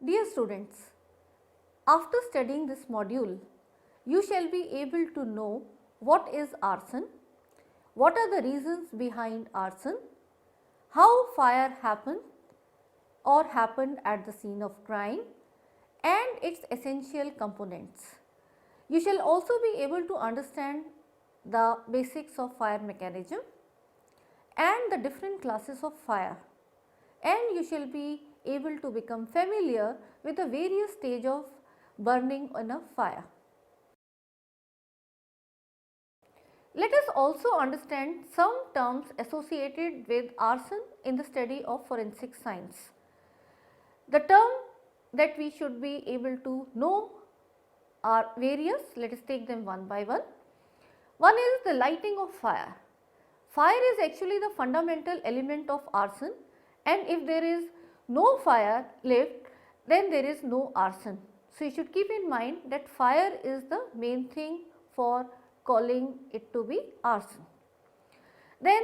Dear students, after studying this module, you shall be able to know what is arson, what are the reasons behind arson, how fire happened or happened at the scene of crime, and its essential components. You shall also be able to understand the basics of fire mechanism and the different classes of fire, and you shall be able to become familiar with the various stage of burning in a fire. Let us also understand some terms associated with arson in the study of forensic science. The term that we should be able to know are various. Let us take them one by one. One is the lighting of fire. Fire is actually the fundamental element of arson, and if there is no fire left, then there is no arson. So, you should keep in mind that fire is the main thing for calling it to be arson. Then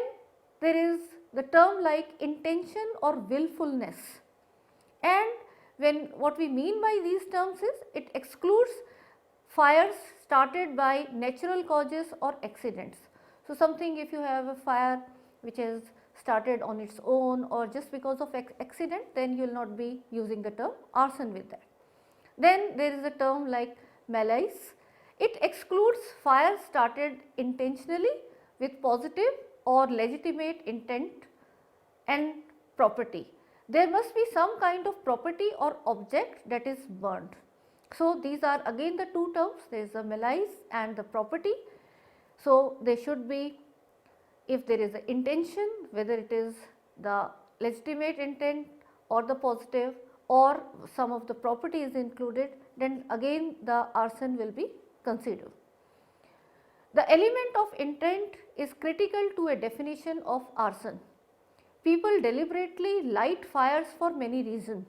there is the term like intention or willfulness, and when what we mean by these terms is it excludes fires started by natural causes or accidents. So, something if you have a fire which is started on its own or just because of accident, then you will not be using the term arson with that. Then there is a term like malice. It excludes fire started intentionally with positive or legitimate intent and property. There must be some kind of property or object that is burned. So, these are again the two terms, there is the malice and the property. So, they should be, if there is an intention, whether it is the legitimate intent or the positive or some of the property is included, then again the arson will be considered. The element of intent is critical to a definition of arson. People deliberately light fires for many reasons,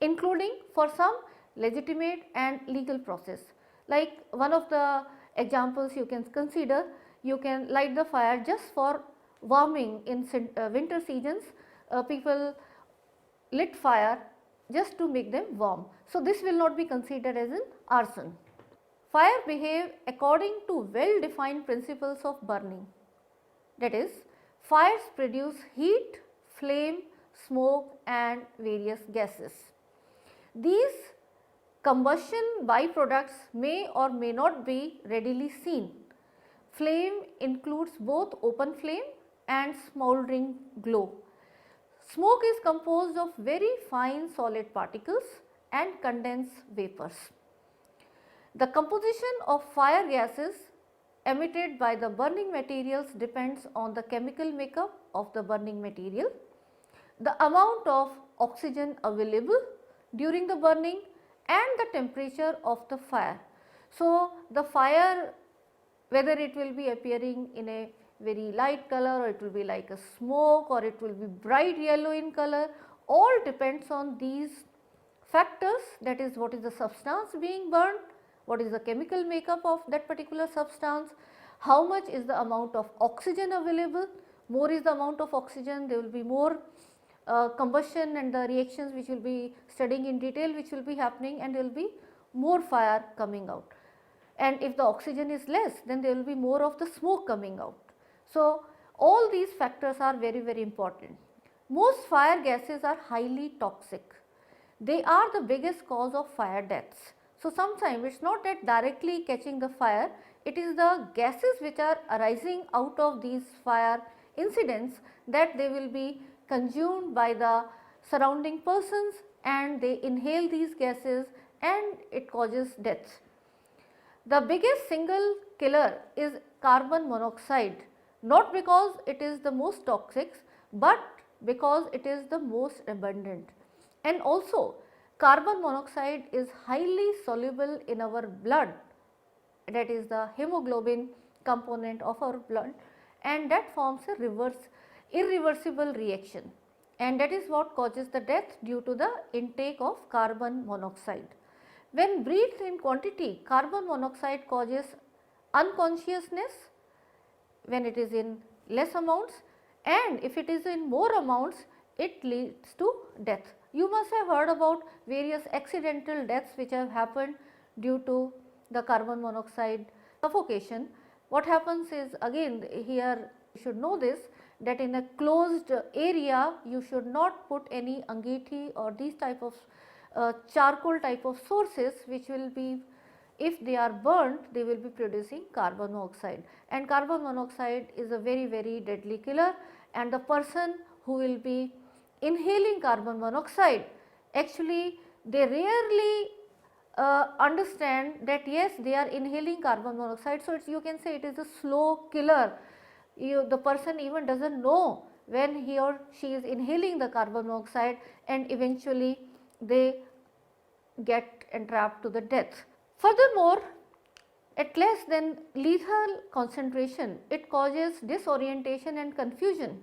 including for some legitimate and legal process. Like one of the examples you can consider, you can light the fire just for warming in winter seasons. People lit fire just to make them warm. So, this will not be considered as an arson. Fire behave according to well defined principles of burning, that is, fires produce heat, flame, smoke and various gases. These combustion byproducts may or may not be readily seen. Flame includes both open flame and smouldering glow. Smoke is composed of very fine solid particles and condensed vapors. The composition of fire gases emitted by the burning materials depends on the chemical makeup of the burning material, the amount of oxygen available during the burning and the temperature of the fire. So, the fire, whether it will be appearing in a very light color or it will be like a smoke or it will be bright yellow in color, all depends on these factors, that is what is the substance being burned, what is the chemical makeup of that particular substance, how much is the amount of oxygen available. More is the amount of oxygen, there will be more combustion and the reactions which will be studying in detail which will be happening, and there will be more fire coming out. And if the oxygen is less, then there will be more of the smoke coming out. So, all these factors are very important. Most fire gases are highly toxic. They are the biggest cause of fire deaths. So, sometimes it is not that directly catching the fire, it is the gases which are arising out of these fire incidents that they will be consumed by the surrounding persons and they inhale these gases and it causes death. The biggest single killer is carbon monoxide, not because it is the most toxic, but because it is the most abundant. And also carbon monoxide is highly soluble in our blood, that is the hemoglobin component of our blood, and that forms a irreversible reaction, and that is what causes the death due to the intake of carbon monoxide. When breathed in quantity, carbon monoxide causes unconsciousness when it is in less amounts, and if it is in more amounts it leads to death. You must have heard about various accidental deaths which have happened due to the carbon monoxide suffocation. What happens is, again here you should know this, that in a closed area you should not put any angethi or these type of charcoal type of sources, which will be, if they are burnt, they will be producing carbon monoxide, and carbon monoxide is a very deadly killer, and the person who will be inhaling carbon monoxide, actually they rarely understand that yes, they are inhaling carbon monoxide. So, you can say it is a slow killer. The person even does not know when he or she is inhaling the carbon monoxide, and eventually they get entrapped to the death. Furthermore, at less than lethal concentration, it causes disorientation and confusion,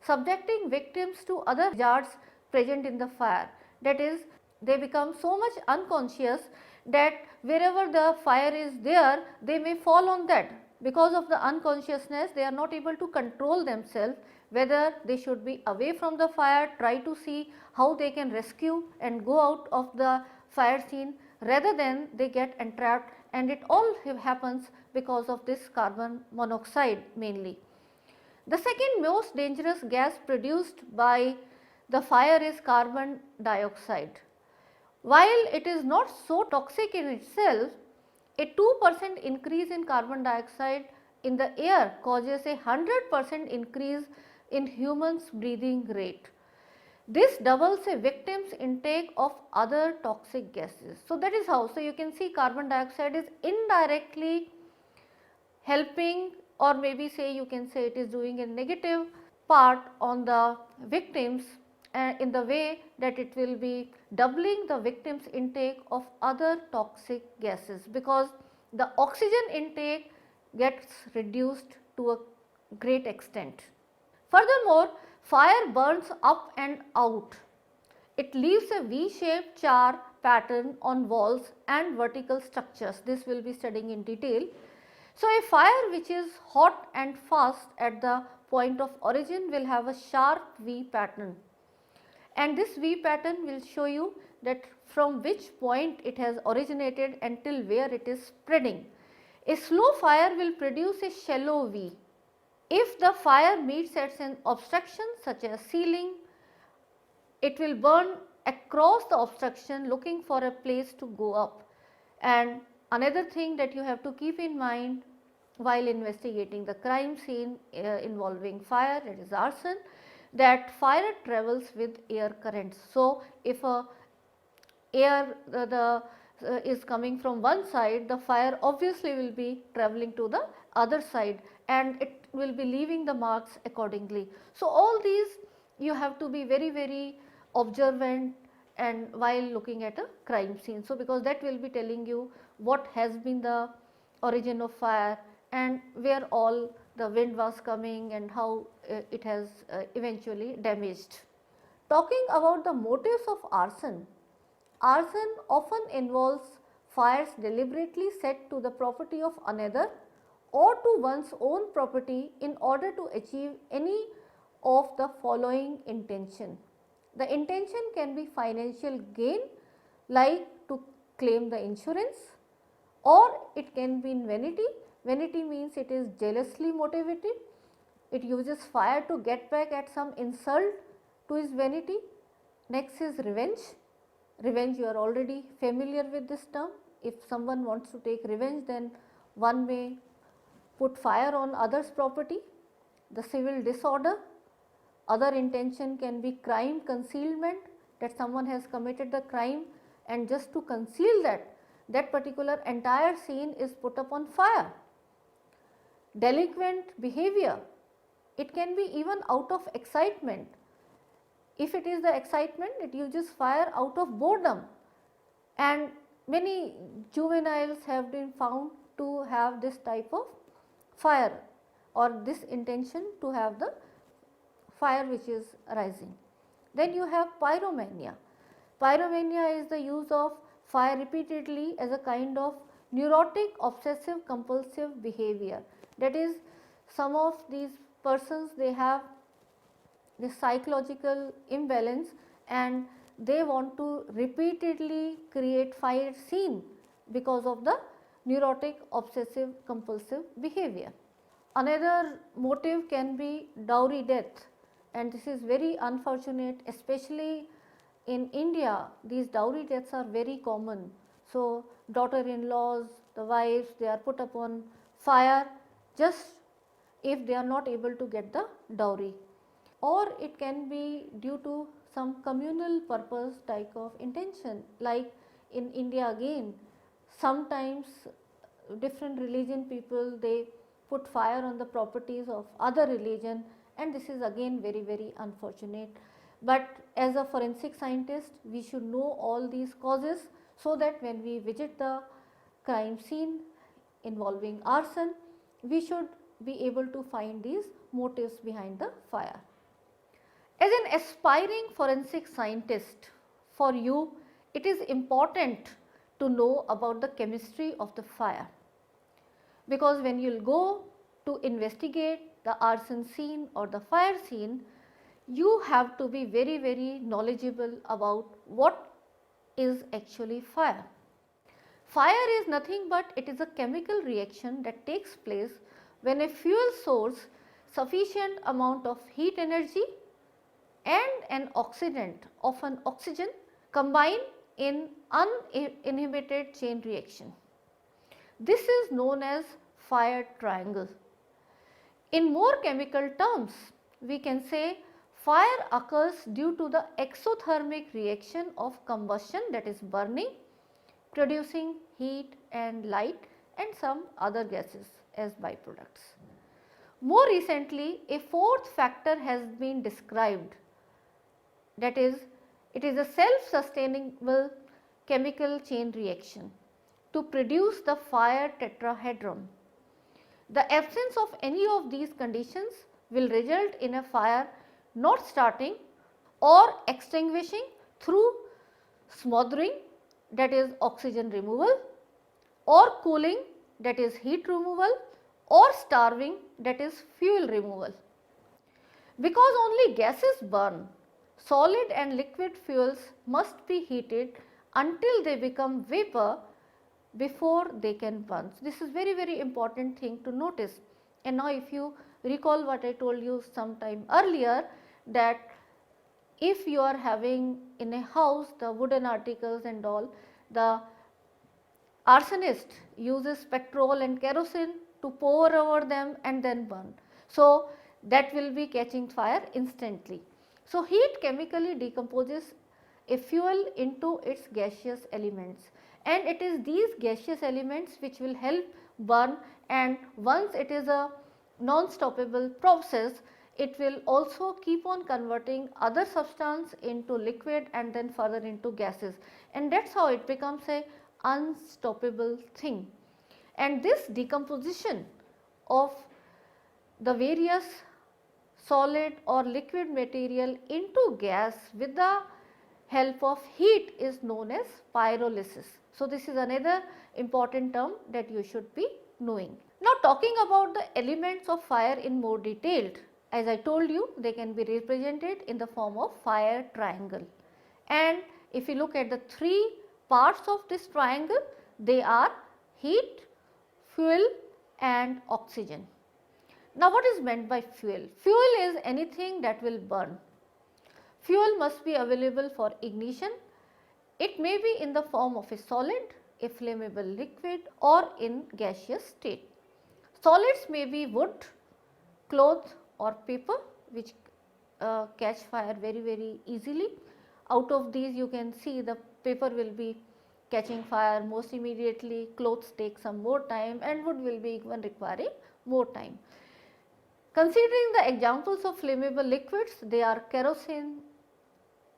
subjecting victims to other hazards present in the fire. That is, they become so much unconscious that wherever the fire is there, they may fall on that. Because of the unconsciousness, they are not able to control themselves, whether they should be away from the fire, try to see how they can rescue and go out of the fire scene, rather than they get entrapped, and it all happens because of this carbon monoxide mainly. The second most dangerous gas produced by the fire is carbon dioxide. While it is not so toxic in itself, a 2% increase in carbon dioxide in the air causes a 100% increase in humans' breathing rate. This doubles a victim's intake of other toxic gases. So, that is how. So, you can see carbon dioxide is indirectly helping, or maybe say you can say it is doing a negative part on the victims in the way that it will be doubling the victim's intake of other toxic gases, because the oxygen intake gets reduced to a great extent. Furthermore, fire burns up and out. It leaves a V-shaped char pattern on walls and vertical structures. This we will be studying in detail. So, a fire which is hot and fast at the point of origin will have a sharp V pattern, and this V pattern will show you that from which point it has originated until where it is spreading. A slow fire will produce a shallow V. If the fire meets at an obstruction such as ceiling, it will burn across the obstruction looking for a place to go up. And another thing that you have to keep in mind while investigating the crime scene involving fire, that is arson, that fire travels with air currents. So, if a air is coming from one side, the fire obviously will be travelling to the other side, and it will be leaving the marks accordingly. So, all these you have to be very observant and while looking at a crime scene. So, because that will be telling you what has been the origin of fire and where all the wind was coming and how it has eventually damaged. Talking about the motives of arson, arson often involves fires deliberately set to the property of another or to one's own property in order to achieve any of the following intention. The intention can be financial gain, like to claim the insurance, or it can be in vanity. Vanity means it is jealously motivated. It uses fire to get back at some insult to his vanity. Next is revenge. Revenge, you are already familiar with this term. If someone wants to take revenge, then one may put fire on others' property. The civil disorder. Other intention can be crime concealment, that someone has committed the crime and just to conceal that particular entire scene is put up on fire. Delinquent behavior, it can be even out of excitement. If it is the excitement, it uses fire out of boredom, and many juveniles have been found to have this type of fire or this intention to have the fire which is rising. Then you have pyromania. Pyromania is the use of fire repeatedly as a kind of neurotic obsessive compulsive behavior. That is, some of these persons, they have this psychological imbalance and they want to repeatedly create fire scene because of the neurotic obsessive compulsive behavior. Another motive can be dowry death, and this is very unfortunate, especially in India. These dowry deaths are very common. So, daughter-in-laws, the wives, they are put upon fire just if they are not able to get the dowry, or it can be due to some communal purpose type of intention, like in India again, sometimes different religion people, they put fire on the properties of other religion, and this is again very unfortunate. But as a forensic scientist, we should know all these causes, so that when we visit the crime scene involving arson, we should be able to find these motives behind the fire. As an aspiring forensic scientist, for you it is important to know about the chemistry of the fire, because when you will go to investigate the arson scene or the fire scene, you have to be very knowledgeable about what is actually fire. Fire is nothing but it is a chemical reaction that takes place when a fuel source sufficient amount of heat energy and an oxidant of an oxygen combine in uninhibited chain reaction. This is known as fire triangle. In more chemical terms, we can say fire occurs due to the exothermic reaction of combustion, that is burning, producing heat and light and some other gases as byproducts. More recently, a fourth factor has been described, that is, it is a self-sustainable chemical chain reaction to produce the fire tetrahedron. The absence of any of these conditions will result in a fire not starting or extinguishing through smothering, that is oxygen removal, or cooling, that is heat removal, or starving, that is fuel removal. Because only gases burn, solid and liquid fuels must be heated until they become vapor before they can burn. So, this is very important thing to notice. And now if you recall what I told you some time earlier, that if you are having in a house the wooden articles and all, the arsonist uses petrol and kerosene to pour over them and then burn. So, that will be catching fire instantly. So, heat chemically decomposes a fuel into its gaseous elements, and it is these gaseous elements which will help burn, and once it is a non-stoppable process, it will also keep on converting other substance into liquid and then further into gases, and that is how it becomes a unstoppable thing. And this decomposition of the various solid or liquid material into gas with the help of heat is known as pyrolysis. So, this is another important term that you should be knowing. Now, talking about the elements of fire in more detailed, as I told you, they can be represented in the form of fire triangle. And if you look at the three parts of this triangle, they are heat, fuel and oxygen. Now, what is meant by fuel? Fuel is anything that will burn. Fuel must be available for ignition. It may be in the form of a solid, a flammable liquid, or in gaseous state. Solids may be wood, cloth or paper, which catch fire very easily. Out of these you can see the paper will be catching fire most immediately, clothes take some more time, and wood will be even requiring more time. Considering the examples of flammable liquids, they are kerosene,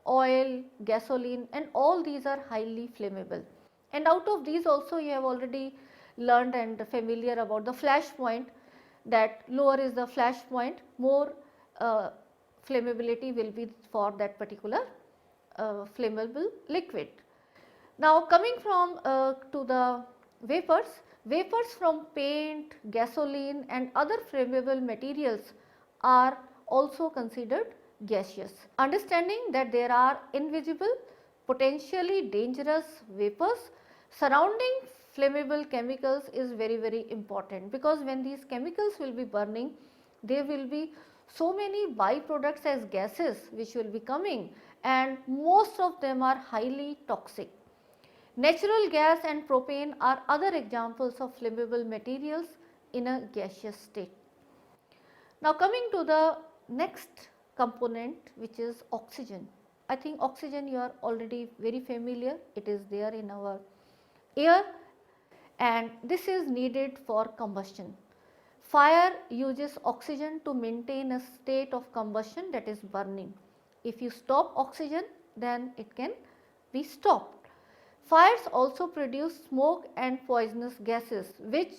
oil, gasoline, and all these are highly flammable. And out of these also you have already learned and familiar about the flash point, that lower is the flash point, more flammability will be for that particular flammable liquid. Now, coming from to the vapors, vapors from paint, gasoline and other flammable materials are also considered gaseous. Understanding that there are invisible, potentially dangerous vapors surrounding flammable chemicals is very important, because when these chemicals will be burning, there will be so many byproducts as gases which will be coming, and most of them are highly toxic. Natural gas and propane are other examples of flammable materials in a gaseous state. Now coming to the next component, which is oxygen. I think oxygen you are already very familiar, it is there in our air and this is needed for combustion. Fire uses oxygen to maintain a state of combustion, that is burning. If you stop oxygen, then it can be stopped. Fires also produce smoke and poisonous gases which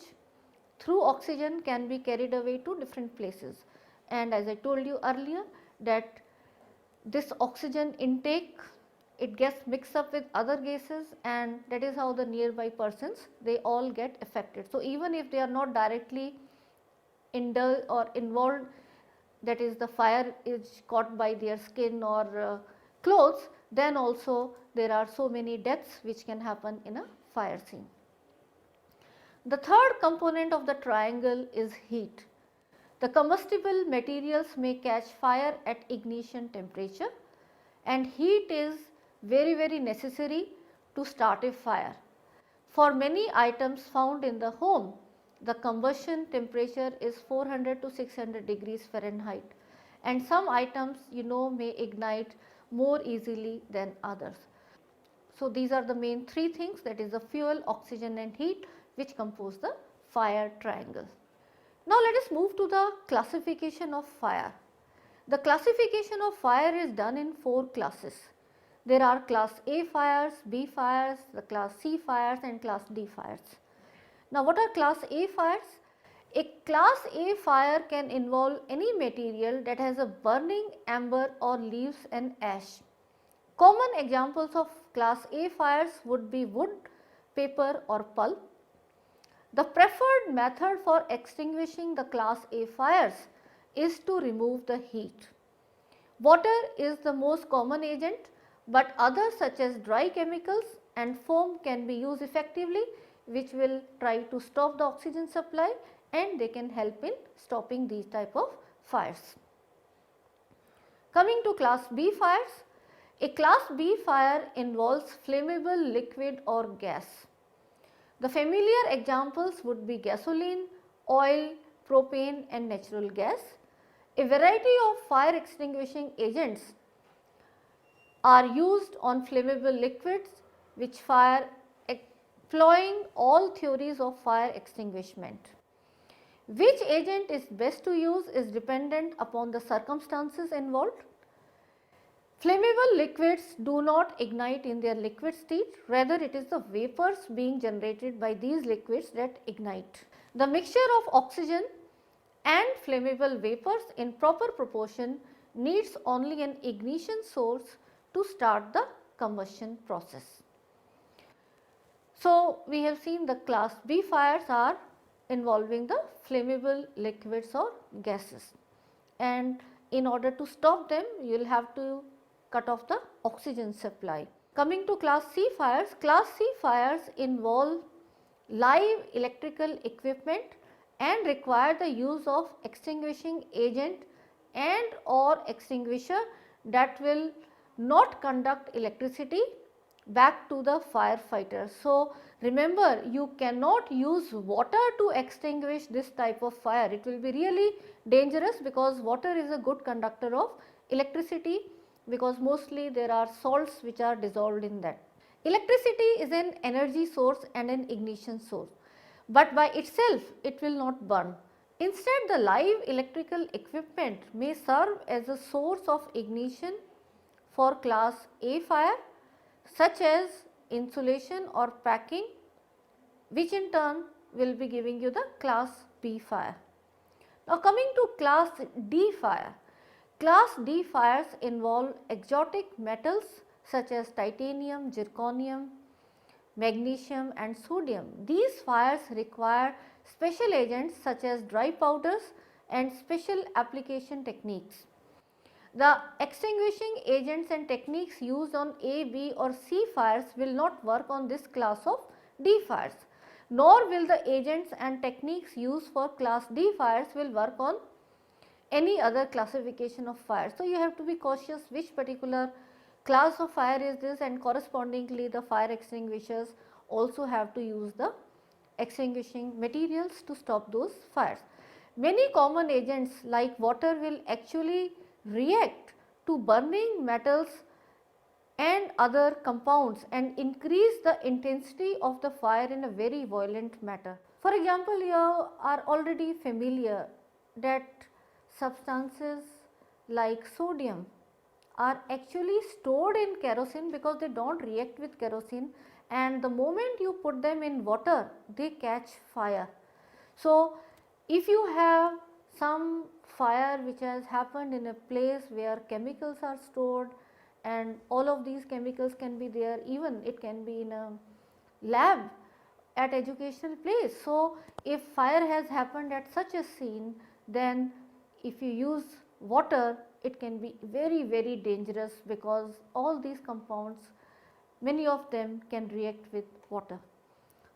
through oxygen can be carried away to different places, and as I told you earlier that this oxygen intake, it gets mixed up with other gases, and that is how the nearby persons, they all get affected. So even if they are not directly indulged or involved, that is the fire is caught by their skin or clothes, then also there are so many deaths which can happen in a fire scene. The third component of the triangle is heat. The combustible materials may catch fire at ignition temperature, and heat is very necessary to start a fire. For many items found in the home, the combustion temperature is 400 to 600 degrees Fahrenheit, and some items may ignite more easily than others. So these are the main three things, that is the fuel, oxygen and heat, which compose the fire triangle. Now let us move to the classification of fire. The classification of fire is done in 4 classes. There are class A fires, B fires, the class C fires and class D fires. Now what are class A fires? A class A fire can involve any material that has a burning amber or leaves an ash. Common examples of class A fires would be wood, paper or pulp. The preferred method for extinguishing the class A fires is to remove the heat. Water is the most common agent, but others such as dry chemicals and foam can be used effectively, which will try to stop the oxygen supply, and they can help in stopping these type of fires. Coming to class B fires, a class B fire involves flammable liquid or gas. The familiar examples would be gasoline, oil, propane and natural gas. A variety of fire extinguishing agents are used on flammable liquids which fire, employing all theories of fire extinguishment. Which agent is best to use is dependent upon the circumstances involved. Flammable liquids do not ignite in their liquid state, rather it is the vapors being generated by these liquids that ignite. The mixture of oxygen and flammable vapors in proper proportion needs only an ignition source to start the combustion process. So we have seen the class B fires are involving the flammable liquids or gases, and in order to stop them you will have to cut off the oxygen supply. Coming to class C fires involve live electrical equipment and require the use of extinguishing agent and or extinguisher that will not conduct electricity back to the firefighter. So remember, you cannot use water to extinguish this type of fire. It will be really dangerous because water is a good conductor of electricity, because mostly there are salts which are dissolved in that. Electricity is an energy source and an ignition source, but by itself it will not burn. Instead, the live electrical equipment may serve as a source of ignition for class A fire, such as insulation or packing, which in turn will be giving you the class B fire. Now coming to class D fire. Class D fires involve exotic metals such as titanium, zirconium, magnesium and sodium. These fires require special agents such as dry powders and special application techniques. The extinguishing agents and techniques used on A, B or C fires will not work on this class of D fires, nor will the agents and techniques used for class D fires will work on any other classification of fire. So, you have to be cautious which particular class of fire is this, and correspondingly the fire extinguishers also have to use the extinguishing materials to stop those fires. Many common agents like water will actually react to burning metals and other compounds and increase the intensity of the fire in a very violent manner. For example, you are already familiar that substances like sodium are actually stored in kerosene because they do not react with kerosene, and the moment you put them in water they catch fire. So, if you have some fire which has happened in a place where chemicals are stored, and all of these chemicals can be there, even it can be in a lab at educational place. So, if fire has happened at such a scene, then if you use water it can be very dangerous, because all these compounds, many of them can react with water.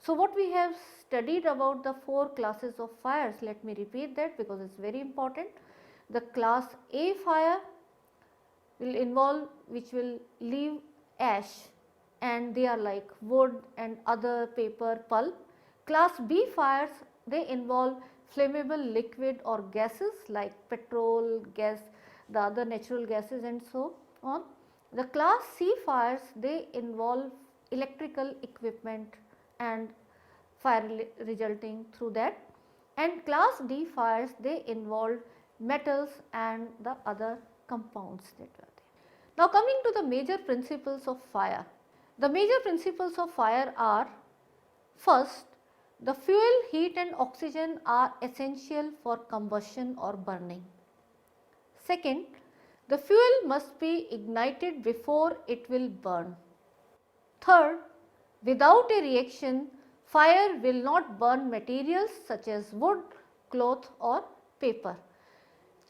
So, what we have studied about the 4 classes of fires, let me repeat that because it is very important. The class A fire will involve, which will leave ash, and they are like wood and other paper pulp. Class B fires, they involve flammable liquid or gases like petrol, gas, the other natural gases and so on. The class C fires, they involve electrical equipment and fire resulting through that, and class D fires, they involve metals and the other compounds that were there. Now, coming to the major principles of fire. The major principles of fire are: first, the fuel, heat and oxygen are essential for combustion or burning. Second, the fuel must be ignited before it will burn. Third, without a reaction, fire will not burn materials such as wood, cloth or paper.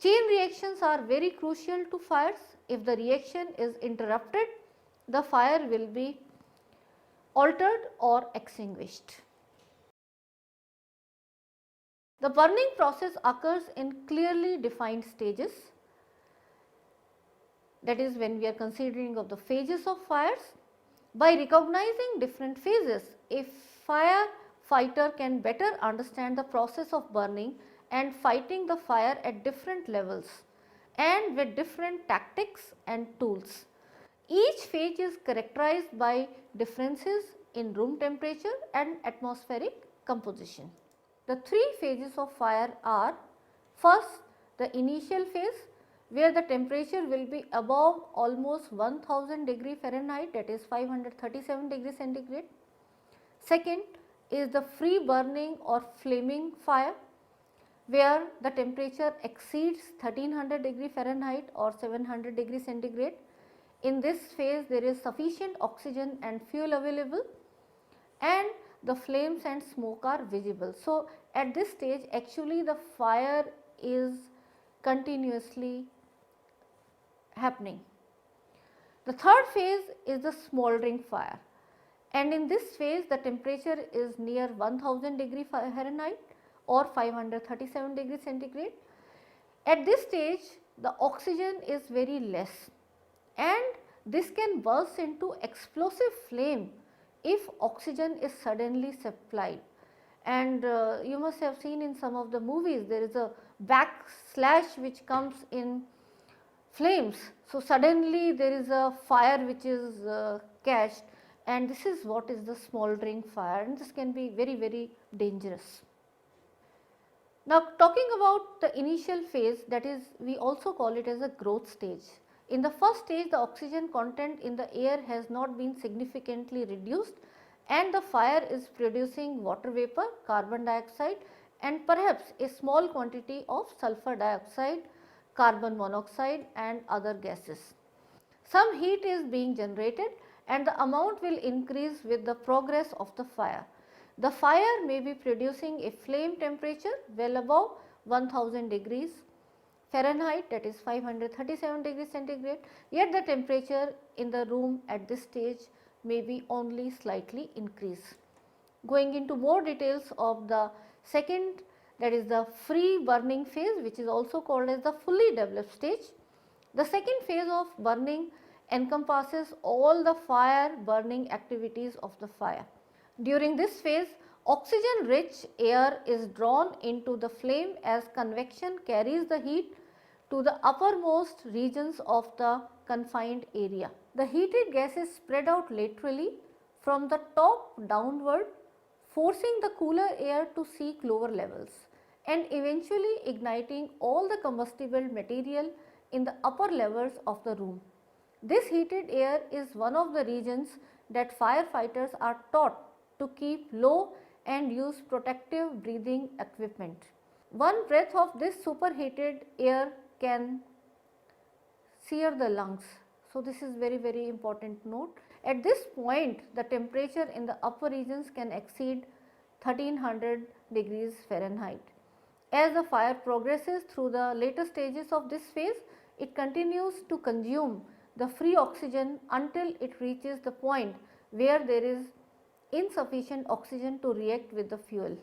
Chain reactions are very crucial to fires. If the reaction is interrupted, the fire will be altered or extinguished. The burning process occurs in clearly defined stages. That is, when we are considering of the phases of fires. By recognizing different phases, a firefighter can better understand the process of burning and fighting the fire at different levels and with different tactics and tools. Each phase is characterized by differences in room temperature and atmospheric composition. The 3 phases of fire are: first, the initial phase, where the temperature will be above almost 1000 degree Fahrenheit, that is 537 degree centigrade. Second is the free burning or flaming fire, where the temperature exceeds 1300 degree Fahrenheit or 700 degree centigrade. In this phase there is sufficient oxygen and fuel available, and the flames and smoke are visible. So, at this stage actually the fire is continuously happening. The third phase is the smoldering fire, and in this phase the temperature is near 1000 degree Fahrenheit or 537 degree centigrade. At this stage the oxygen is very less, and this can burst into explosive flame if oxygen is suddenly supplied. And you must have seen in some of the movies there is a backslash which comes in flames. So, suddenly there is a fire which is catched, and this is what is the smoldering fire, and this can be very dangerous. Now, talking about the initial phase, that is, we also call it as a growth stage. In the first stage, the oxygen content in the air has not been significantly reduced, and the fire is producing water vapor, carbon dioxide and perhaps a small quantity of sulfur dioxide, carbon monoxide and other gases. Some heat is being generated and the amount will increase with the progress of the fire. The fire may be producing a flame temperature well above 1000 degrees Fahrenheit, that is 537 degrees centigrade, yet the temperature in the room at this stage may be only slightly increased. Going into more details of the second, that is the free burning phase, which is also called as the fully developed stage. The second phase of burning encompasses all the fire burning activities of the fire. During this phase, oxygen rich air is drawn into the flame as convection carries the heat to the uppermost regions of the confined area. The heated gas is spread out laterally from the top downward, forcing the cooler air to seek lower levels and eventually igniting all the combustible material in the upper levels of the room. This heated air is one of the regions that firefighters are taught to keep low and use protective breathing equipment. One breath of this superheated air can sear the lungs. So, this is very important note. At this point, the temperature in the upper regions can exceed 1300 degrees Fahrenheit. As the fire progresses through the later stages of this phase, it continues to consume the free oxygen until it reaches the point where there is insufficient oxygen to react with the fuel,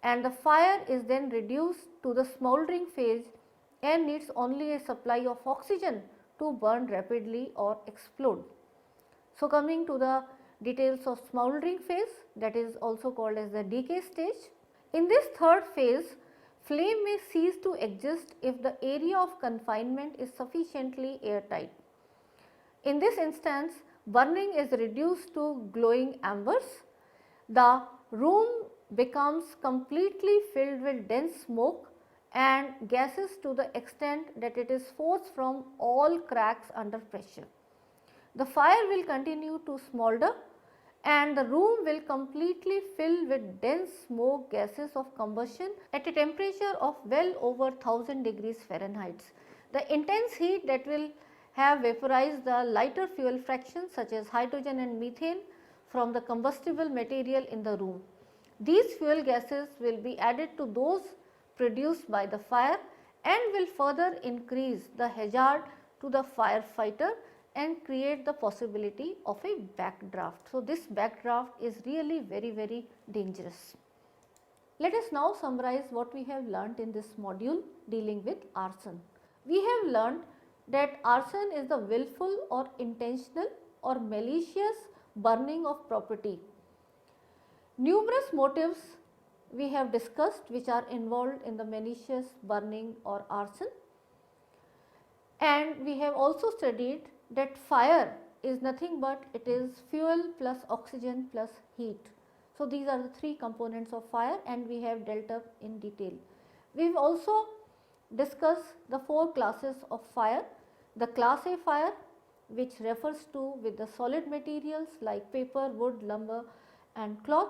and the fire is then reduced to the smouldering phase and needs only a supply of oxygen to burn rapidly or explode. So, coming to the details of smouldering phase, that is also called as the decay stage. In this third phase, flame may cease to exist if the area of confinement is sufficiently airtight. In this instance, burning is reduced to glowing embers. The room becomes completely filled with dense smoke and gases to the extent that it is forced from all cracks under pressure. The fire will continue to smolder and the room will completely fill with dense smoke gases of combustion at a temperature of well over 1000 degrees Fahrenheit. The intense heat that will have vaporized the lighter fuel fractions such as hydrogen and methane from the combustible material in the room. These fuel gases will be added to those produced by the fire and will further increase the hazard to the firefighter and create the possibility of a backdraft. So, this backdraft is really very dangerous. Let us now summarize what we have learnt in this module dealing with arson. We have learnt that arson is the willful or intentional or malicious burning of property. Numerous motives we have discussed which are involved in the malicious burning or arson, and we have also studied that fire is nothing but it is fuel plus oxygen plus heat. So, these are the three components of fire and we have dealt up in detail. We have also discussed the four classes of fire. The class A fire, which refers to with the solid materials like paper, wood, lumber and cloth.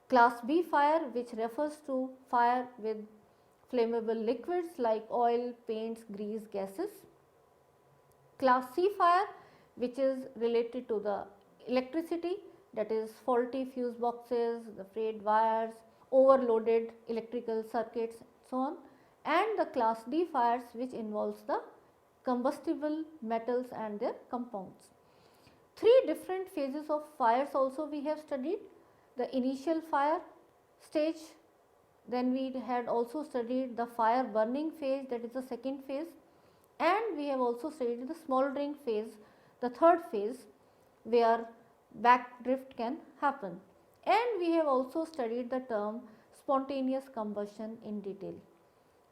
Class B fire, which refers to fire with flammable liquids like oil, paints, grease, gases. Class C fire, which is related to the electricity, that is faulty fuse boxes, the frayed wires, overloaded electrical circuits, so on. And the class D fires, which involves the combustible metals and their compounds. Three different phases of fires also we have studied: the initial fire stage, then we had also studied the fire burning phase, that is the second phase, and we have also studied the smoldering phase, the third phase, where backdrift can happen, and we have also studied the term spontaneous combustion in detail.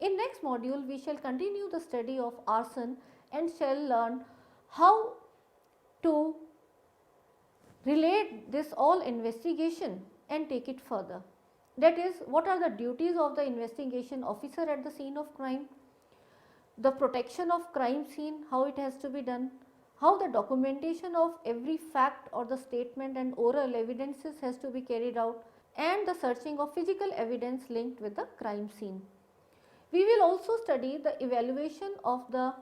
In next module, we shall continue the study of arson and shall learn how to relate this all investigation and take it further. That is, what are the duties of the investigation officer at the scene of crime, the protection of crime scene, how it has to be done, how the documentation of every fact or the statement and oral evidences has to be carried out, and the searching of physical evidence linked with the crime scene. We will also study the evaluation of the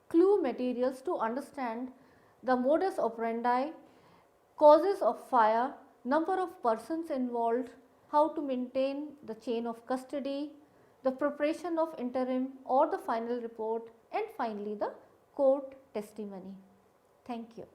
clue materials to understand the modus operandi, causes of fire, number of persons involved, how to maintain the chain of custody, the preparation of interim or the final report, and finally the court testimony. Thank you.